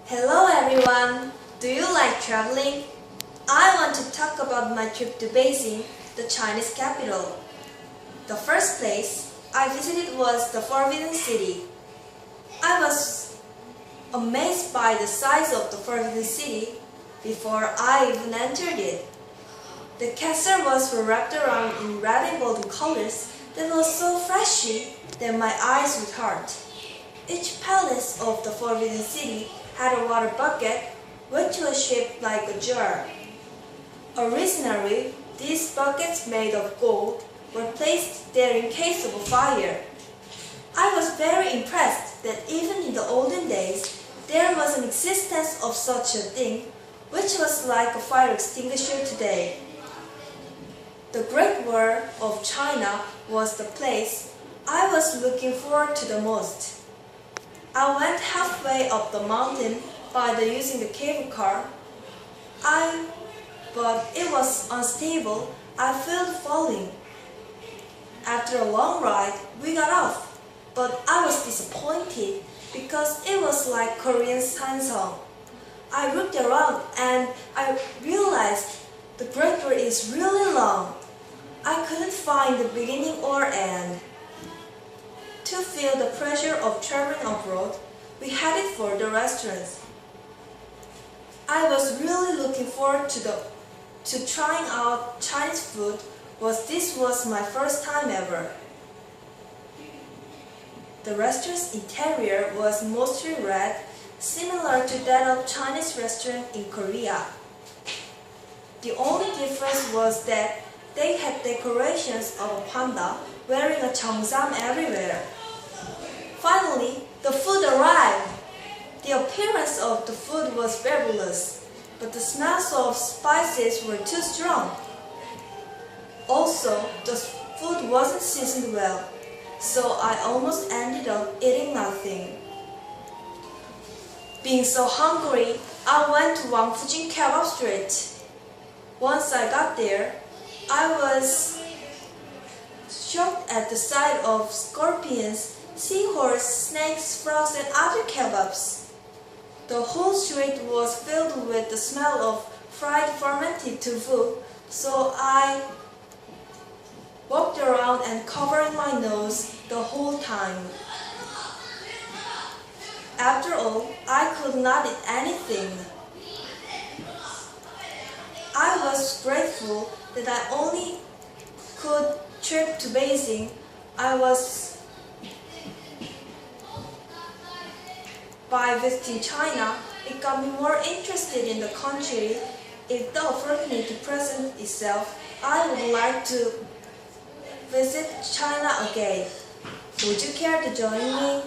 Hello everyone! Do you like traveling? I want to talk about my trip to Beijing, the Chinese capital. The first place I visited was the Forbidden City. I was amazed by the size of the Forbidden City before I even entered it. The castle was wrapped around in red and golden colors that was so flashy that my eyes would hurt. Each palace of the Forbidden City had a water bucket which was shaped like a jar. Originally, these buckets made of gold were placed there in case of a fire. I was very impressed that even in the olden days, there was an existence of such a thing, which was like a fire extinguisher today. The Great Wall of China was the place I was looking forward to the most. I went halfway up the mountain by using the cable car, but it was unstable. I felt falling. After a long ride, we got off, but I was disappointed because it was like Korean song. I looked around and I realized the Great Wall is really long. I couldn't find the beginning or end. To feel the pressure of traveling abroad, we headed for the restaurants. I was really looking forward to trying out Chinese food, as this was my first time ever. The restaurant's interior was mostly red, similar to that of Chinese restaurant in Korea. The only difference was that they had decorations of a panda wearing a cheongsam everywhere. Finally, the food arrived. The appearance of the food was fabulous, but the smells of spices were too strong. Also, the food wasn't seasoned well, so I almost ended up eating nothing. Being so hungry, I went to Wangfujing Kebab Street. Once I got there, I was shocked at the sight of scorpions, seahorse, snakes, frogs, and other kebabs. The whole street was filled with the smell of fried fermented tofu, so I walked around and covered my nose the whole time. After all, I could not eat anything. I was grateful that I only could trip to Beijing. By visiting China, it got me more interested in the country. If the opportunity presents itself, I would like to visit China again. Would you care to join me?